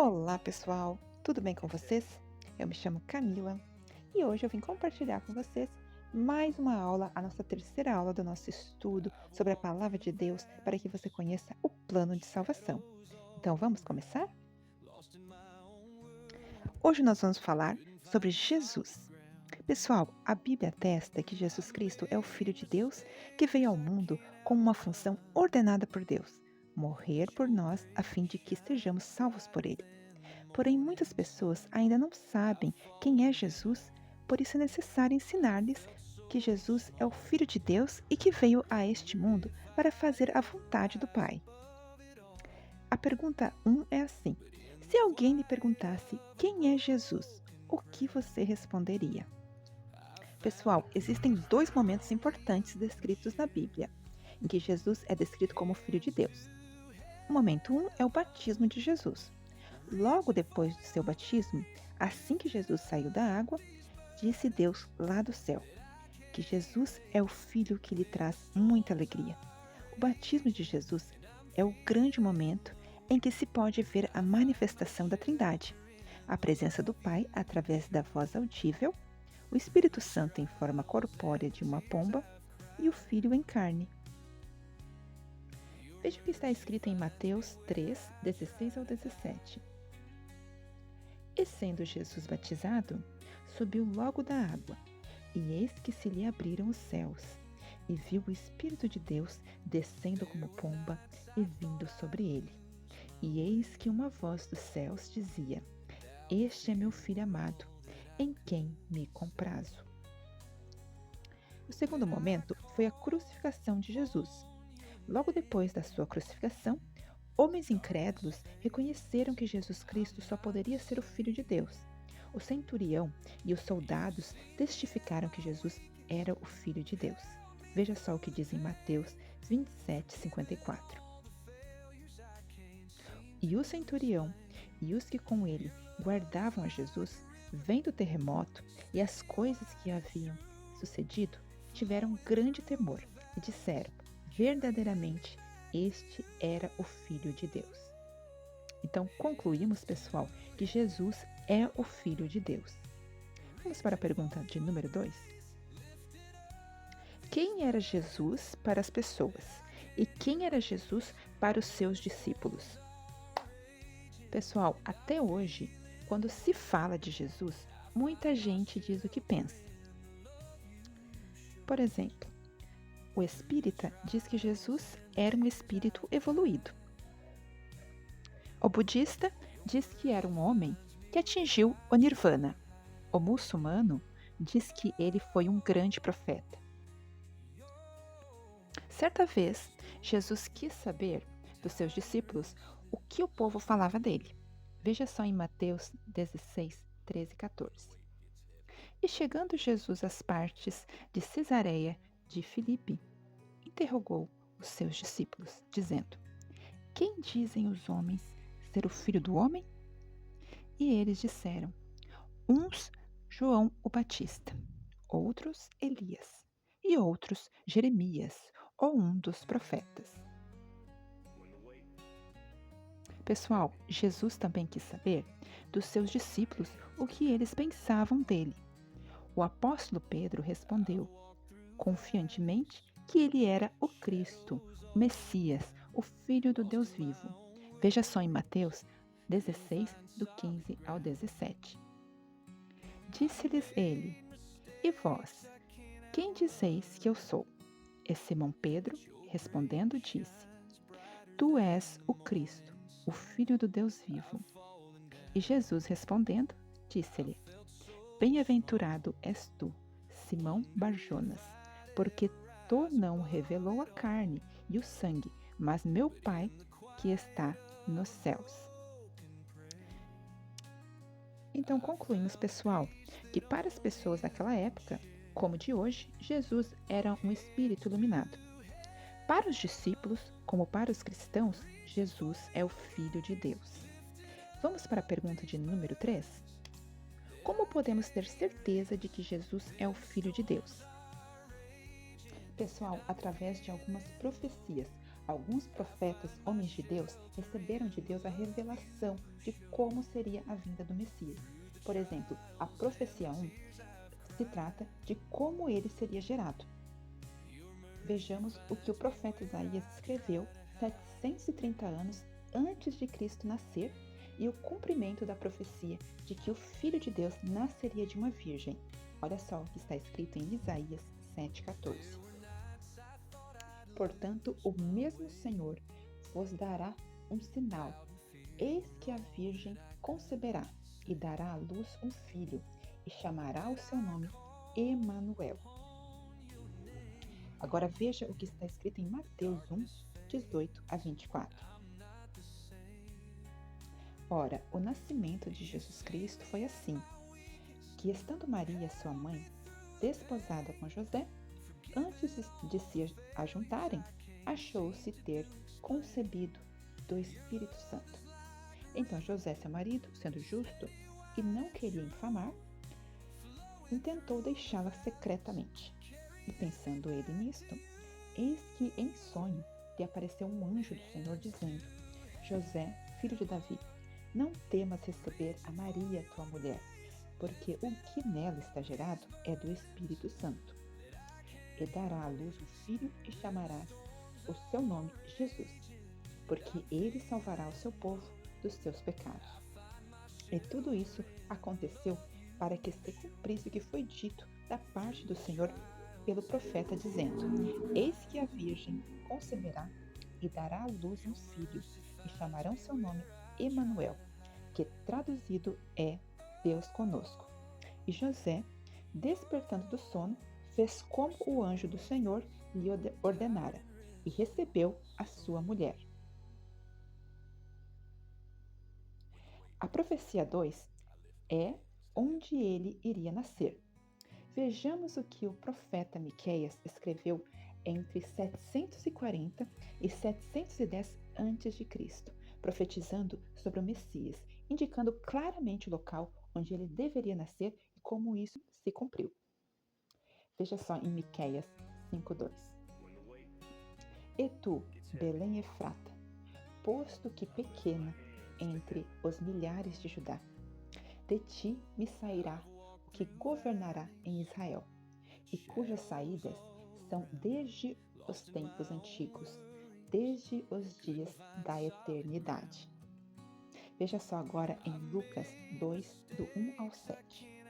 Olá, pessoal! Tudo bem com vocês? Eu me chamo Camila e hoje eu vim compartilhar com vocês mais uma aula, a nossa terceira aula do nosso estudo sobre a Palavra de Deus para que você conheça o plano de salvação. Então, vamos começar? Hoje nós vamos falar sobre Jesus. Pessoal, a Bíblia atesta que Jesus Cristo é o Filho de Deus que veio ao mundo com uma função ordenada por Deus: morrer por nós a fim de que sejamos salvos por Ele. Porém, muitas pessoas ainda não sabem quem é Jesus, por isso é necessário ensinar-lhes que Jesus é o Filho de Deus e que veio a este mundo para fazer a vontade do Pai. A pergunta 1 é assim: se alguém lhe perguntasse quem é Jesus, o que você responderia? Pessoal, existem dois momentos importantes descritos na Bíblia, em que Jesus é descrito como Filho de Deus. O momento 1 é o batismo de Jesus. Logo depois do seu batismo, assim que Jesus saiu da água, disse Deus lá do céu que Jesus é o Filho que lhe traz muita alegria. O batismo de Jesus é o grande momento em que se pode ver a manifestação da Trindade, a presença do Pai através da voz audível, o Espírito Santo em forma corpórea de uma pomba e o Filho em carne. Veja o que está escrito em Mateus 3, 16 ao 17. E sendo Jesus batizado, subiu logo da água, e eis que se lhe abriram os céus, e viu o Espírito de Deus descendo como pomba e vindo sobre ele. E eis que uma voz dos céus dizia: Este é meu Filho amado, em quem me comprazo. O segundo momento foi a crucificação de Jesus. Logo depois da sua crucificação, homens incrédulos reconheceram que Jesus Cristo só poderia ser o Filho de Deus. O centurião e os soldados testificaram que Jesus era o Filho de Deus. Veja só o que diz em Mateus 27, 54. E o centurião e os que com ele guardavam a Jesus, vendo o terremoto e as coisas que haviam sucedido, tiveram grande temor e disseram: verdadeiramente, este era o Filho de Deus. Então, concluímos, pessoal, que Jesus é o Filho de Deus. Vamos para a pergunta de número 2. Quem era Jesus para as pessoas? E quem era Jesus para os seus discípulos? Pessoal, até hoje, quando se fala de Jesus, muita gente diz o que pensa. Por exemplo, o espírita diz que Jesus era um espírito evoluído. O budista diz que era um homem que atingiu o nirvana. O muçulmano diz que ele foi um grande profeta. Certa vez, Jesus quis saber dos seus discípulos o que o povo falava dele. Veja só em Mateus 16, 13 e 14. E chegando Jesus às partes de Cesareia de Filipe, interrogou os seus discípulos, dizendo: Quem dizem os homens ser o Filho do Homem? E eles disseram: uns João o Batista, outros Elias, e outros Jeremias, ou um dos profetas. Pessoal, Jesus também quis saber dos seus discípulos o que eles pensavam dele. O apóstolo Pedro respondeu confiantemente que ele era o Cristo, o Messias, o Filho do Deus vivo. Veja só em Mateus 16, do 15 ao 17. Disse-lhes ele: E vós, quem dizeis que eu sou? E Simão Pedro, respondendo, disse: Tu és o Cristo, o Filho do Deus vivo. E Jesus respondendo, disse-lhe: Bem-aventurado és tu, Simão Barjonas, porque tu não revelou a carne e o sangue, mas meu Pai que está nos céus. Então concluímos, pessoal, que para as pessoas daquela época, como de hoje, Jesus era um espírito iluminado. Para os discípulos, como para os cristãos, Jesus é o Filho de Deus. Vamos para a pergunta de número 3? Como podemos ter certeza de que Jesus é o Filho de Deus? Pessoal, através de algumas profecias, Alguns profetas, homens de Deus, receberam de Deus a revelação de como seria a vinda do Messias. Por exemplo, a profecia 1 se trata de como ele seria gerado. Vejamos o que o profeta Isaías escreveu 730 anos antes de Cristo nascer e o cumprimento da profecia de que o Filho de Deus nasceria de uma virgem. Olha só o que está escrito em Isaías 7,14. Portanto, o mesmo Senhor vos dará um sinal. Eis que a virgem conceberá e dará à luz um filho, e chamará o seu nome Emanuel. Agora veja o que está escrito em Mateus 1, 18 a 24. Ora, o nascimento de Jesus Cristo foi assim, que estando Maria, sua mãe, desposada com José, antes de se ajuntarem, achou-se ter concebido do Espírito Santo. Então José, seu marido, sendo justo e não queria infamar, intentou deixá-la secretamente. E pensando ele nisto, eis que em sonho lhe apareceu um anjo do Senhor dizendo: José, filho de Davi, não temas receber a Maria, tua mulher, porque o que nela está gerado é do Espírito Santo. E dará à luz um filho e chamará o seu nome Jesus, porque ele salvará o seu povo dos seus pecados. E tudo isso aconteceu para que se cumprisse o que foi dito da parte do Senhor pelo profeta, dizendo: Eis que a virgem conceberá e dará à luz um filho, e chamarão seu nome Emanuel, que traduzido é Deus conosco. E José, despertando do sono, fez como o anjo do Senhor lhe ordenara, e recebeu a sua mulher. A profecia 2 é onde ele iria nascer. Vejamos o que o profeta Miqueias escreveu entre 740 e 710 a.C., profetizando sobre o Messias, indicando claramente o local onde ele deveria nascer e como isso se cumpriu. Veja só em Miqueias 5:2. E tu, Belém Efrata, posto que pequena entre os milhares de Judá, de ti me sairá o que governará em Israel, e cujas saídas são desde os tempos antigos, desde os dias da eternidade. Veja só agora em Lucas 2, do 1 ao 7.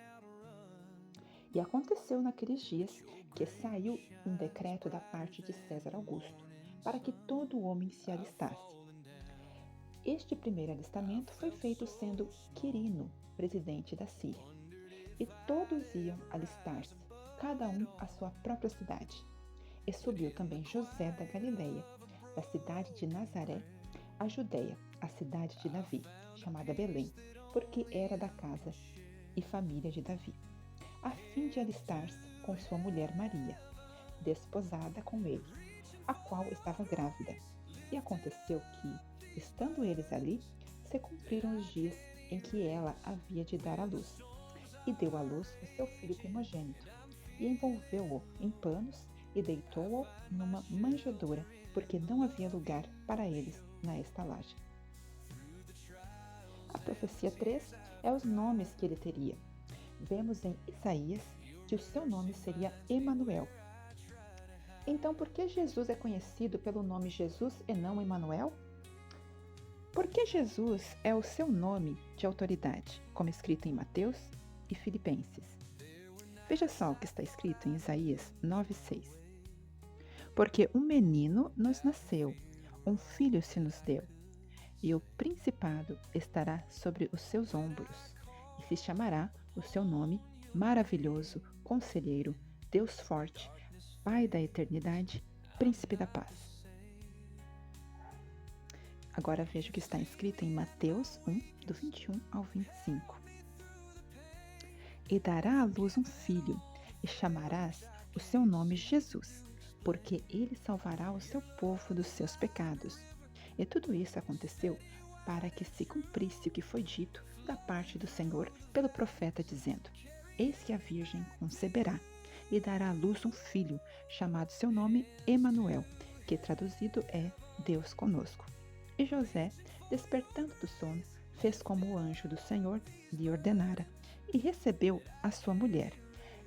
E aconteceu naqueles dias que saiu um decreto da parte de César Augusto, para que todo homem se alistasse. Este primeiro alistamento foi feito sendo Quirino presidente da Síria. E todos iam alistar-se, cada um à sua própria cidade. E subiu também José da Galileia, da cidade de Nazaré, à Judéia, a cidade de Davi, chamada Belém, porque era da casa e família de Davi, a fim de alistar-se com sua mulher Maria, desposada com ele, a qual estava grávida. E aconteceu que, estando eles ali, se cumpriram os dias em que ela havia de dar à luz. E deu à luz o seu filho primogênito, e envolveu-o em panos e deitou-o numa manjedoura, porque não havia lugar para eles na estalagem. A profecia 3 é os nomes que ele teria. Vemos em Isaías que o seu nome seria Emanuel. Então, por que Jesus é conhecido pelo nome Jesus e não Emanuel? Porque Jesus é o seu nome de autoridade, como escrito em Mateus e Filipenses. Veja só o que está escrito em Isaías 9:6. Porque um menino nos nasceu, um filho se nos deu, e o principado estará sobre os seus ombros, e se chamará o seu nome Maravilhoso, Conselheiro, Deus Forte, Pai da Eternidade, Príncipe da Paz. Agora veja o que está escrito em Mateus 1, do 21 ao 25. E dará à luz um filho, e chamarás o seu nome Jesus, porque ele salvará o seu povo dos seus pecados. E tudo isso aconteceu para que se cumprisse o que foi dito da parte do Senhor pelo profeta, dizendo: Eis que a virgem conceberá e dará à luz um filho, chamado seu nome Emanuel, que traduzido é Deus conosco. E José, despertando do sono, fez como o anjo do Senhor lhe ordenara, e recebeu a sua mulher.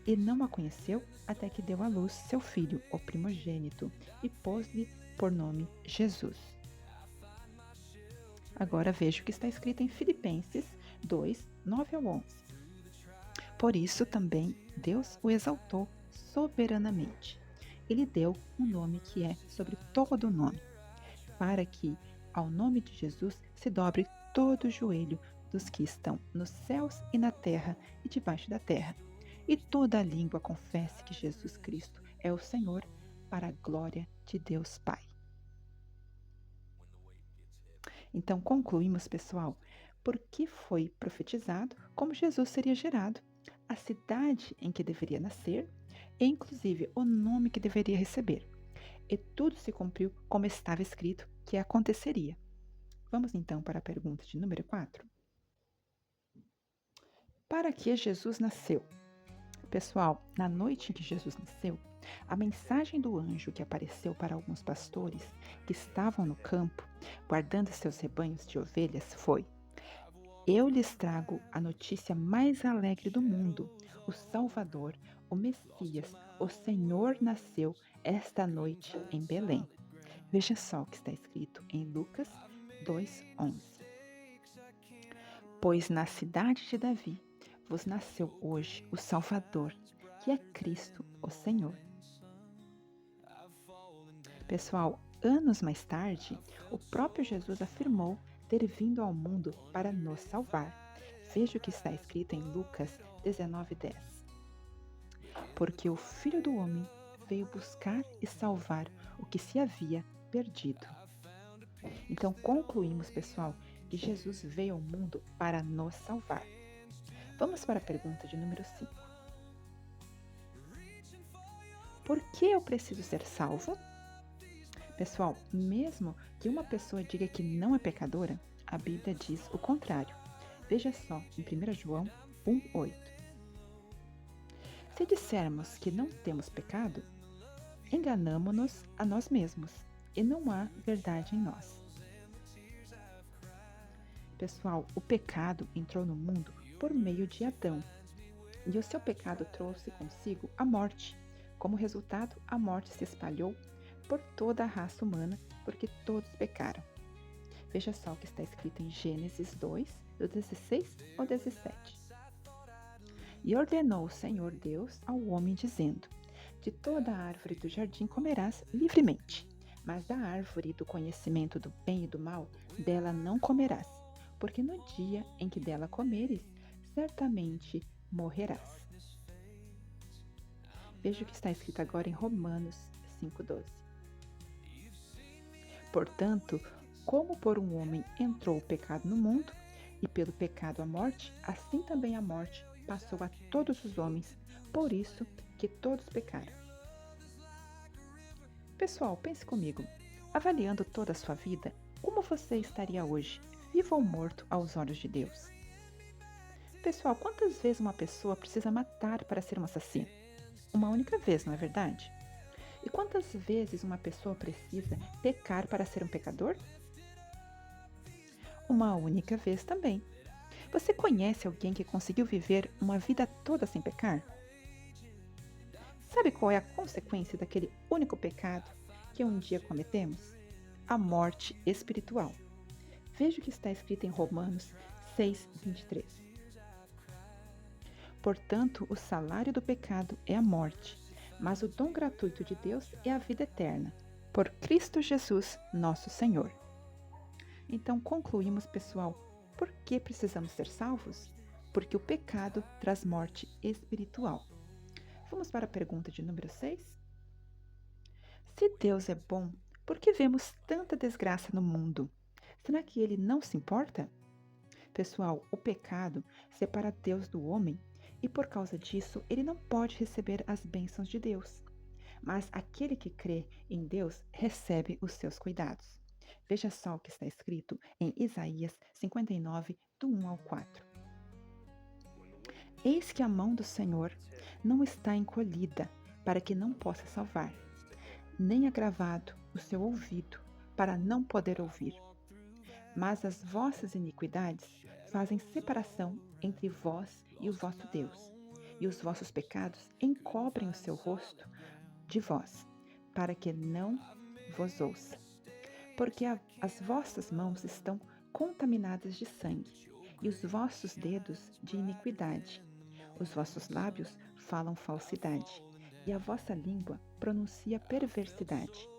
E não a conheceu até que deu à luz seu filho, o primogênito, e pôs-lhe por nome Jesus. Agora veja o que está escrito em Filipenses 2, 9 ao 11. Por isso também Deus o exaltou soberanamente. Ele deu um nome que é sobre todo nome, para que ao nome de Jesus se dobre todo o joelho dos que estão nos céus e na terra e debaixo da terra, e toda a língua confesse que Jesus Cristo é o Senhor, para a glória de Deus Pai. Então concluímos, pessoal, por que foi profetizado como Jesus seria gerado, a cidade em que deveria nascer e inclusive o nome que deveria receber. E tudo se cumpriu como estava escrito que aconteceria. Vamos então para a pergunta de número 4. Para que Jesus nasceu? Pessoal, na noite em que Jesus nasceu, a mensagem do anjo que apareceu para alguns pastores que estavam no campo, guardando seus rebanhos de ovelhas, foi: Eu lhes trago a notícia mais alegre do mundo. O Salvador, o Messias, o Senhor nasceu esta noite em Belém. Veja só o que está escrito em Lucas 2:11. Pois na cidade de Davi vos nasceu hoje o Salvador, que é Cristo, o Senhor. Pessoal, anos mais tarde, o próprio Jesus afirmou ter vindo ao mundo para nos salvar. Veja o que está escrito em Lucas 19:10. Porque o Filho do Homem veio buscar e salvar o que se havia perdido. Então concluímos, pessoal, que Jesus veio ao mundo para nos salvar. Vamos para a pergunta de número 5. Por que eu preciso ser salvo? Pessoal, mesmo que uma pessoa diga que não é pecadora, a Bíblia diz o contrário. Veja só em 1 João 1:8. Se dissermos que não temos pecado, enganamo-nos a nós mesmos e não há verdade em nós. Pessoal, o pecado entrou no mundo por meio de Adão, e o seu pecado trouxe consigo a morte. Como resultado, a morte se espalhou por toda a raça humana, porque todos pecaram. Veja só o que está escrito em Gênesis 2, do 16 ao 17. E ordenou o Senhor Deus ao homem, dizendo: De toda a árvore do jardim comerás livremente, mas da árvore do conhecimento do bem e do mal, dela não comerás, porque no dia em que dela comeres, certamente morrerás. Veja o que está escrito agora em Romanos 5:12. Portanto, como por um homem entrou o pecado no mundo, e pelo pecado a morte, assim também a morte passou a todos os homens, por isso que todos pecaram. Pessoal, pense comigo. Avaliando toda a sua vida, como você estaria hoje, vivo ou morto aos olhos de Deus? Pessoal, quantas vezes uma pessoa precisa matar para ser um assassino? Uma única vez, não é verdade? E quantas vezes uma pessoa precisa pecar para ser um pecador? Uma única vez também. Você conhece alguém que conseguiu viver uma vida toda sem pecar? Sabe qual é a consequência daquele único pecado que um dia cometemos? A morte espiritual. Veja o que está escrito em Romanos 6:23. Portanto, o salário do pecado é a morte, mas o dom gratuito de Deus é a vida eterna, por Cristo Jesus, nosso Senhor. Então concluímos, pessoal, por que precisamos ser salvos? Porque o pecado traz morte espiritual. Vamos para a pergunta de número 6? Se Deus é bom, por que vemos tanta desgraça no mundo? Será que Ele não se importa? Pessoal, o pecado separa Deus do homem e por causa disso ele não pode receber as bênçãos de Deus. Mas aquele que crê em Deus recebe os seus cuidados. Veja só o que está escrito em Isaías 59, do 1 ao 4. Eis que a mão do Senhor não está encolhida para que não possa salvar, nem agravado o seu ouvido para não poder ouvir. Mas as vossas iniquidades fazem separação entre vós e o vosso Deus, e os vossos pecados encobrem o seu rosto de vós, para que não vos ouça. Porque as vossas mãos estão contaminadas de sangue, e os vossos dedos de iniquidade. Os vossos lábios falam falsidade, e a vossa língua pronuncia perversidade.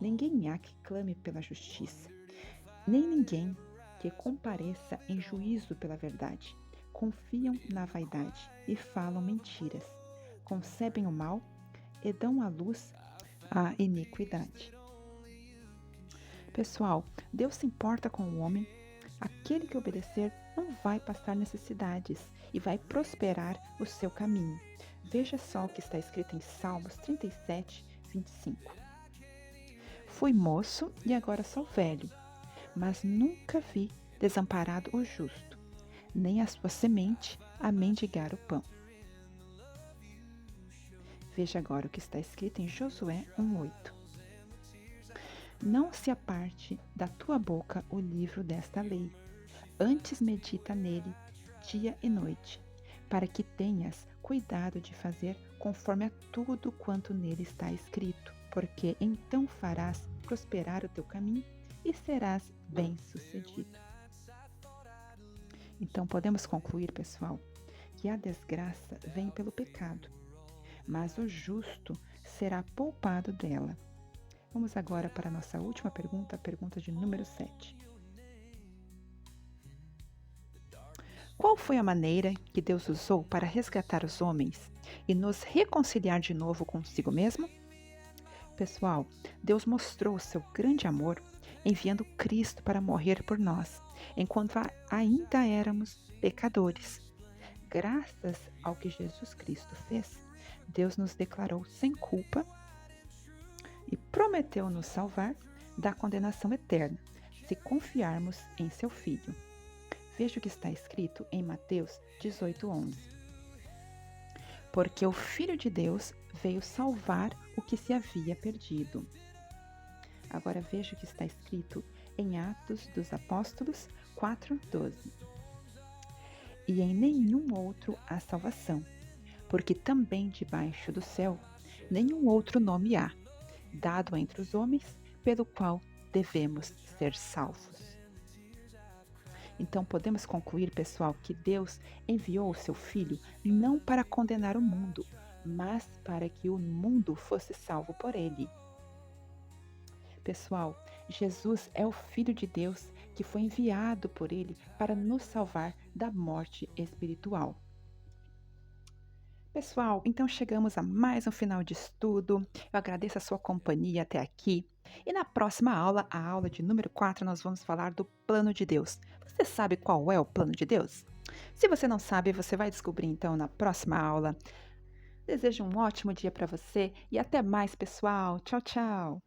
Ninguém há que clame pela justiça, nem ninguém que compareça em juízo pela verdade. Confiam na vaidade e falam mentiras. Concebem o mal e dão à luz a iniquidade. Pessoal, Deus se importa com o homem. Aquele que obedecer não vai passar necessidades e vai prosperar o seu caminho. Veja só o que está escrito em Salmos 37, 25. Fui moço e agora sou velho, mas nunca vi desamparado o justo, nem a sua semente a mendigar o pão. Veja agora o que está escrito em Josué 1:8. Não se aparte da tua boca o livro desta lei, antes medita nele dia e noite, para que tenhas cuidado de fazer conforme a tudo quanto nele está escrito, porque então farás prosperar o teu caminho e serás bem-sucedido. Então podemos concluir, pessoal, que a desgraça vem pelo pecado, mas o justo será poupado dela. Vamos agora para a nossa última pergunta, a pergunta de número 7. Qual foi a maneira que Deus usou para resgatar os homens e nos reconciliar de novo consigo mesmo? Pessoal, Deus mostrou o seu grande amor enviando Cristo para morrer por nós, enquanto ainda éramos pecadores. Graças ao que Jesus Cristo fez, Deus nos declarou sem culpa e prometeu nos salvar da condenação eterna, se confiarmos em seu Filho. Veja o que está escrito em Mateus 18:11. Porque o Filho de Deus veio salvar o que se havia perdido. Agora veja o que está escrito em Atos dos Apóstolos 4:12. E em nenhum outro há salvação, porque também debaixo do céu nenhum outro nome há, dado entre os homens, pelo qual devemos ser salvos. Então podemos concluir, pessoal, que Deus enviou o seu Filho não para condenar o mundo, mas para que o mundo fosse salvo por ele. Pessoal, Jesus é o Filho de Deus que foi enviado por ele para nos salvar da morte espiritual. Pessoal, então chegamos a mais um final de estudo. Eu agradeço a sua companhia até aqui. E na próxima aula, a aula de número 4, nós vamos falar do plano de Deus. Você sabe qual é o plano de Deus? Se você não sabe, você vai descobrir então na próxima aula. Desejo um ótimo dia para você e até mais, pessoal. Tchau, tchau.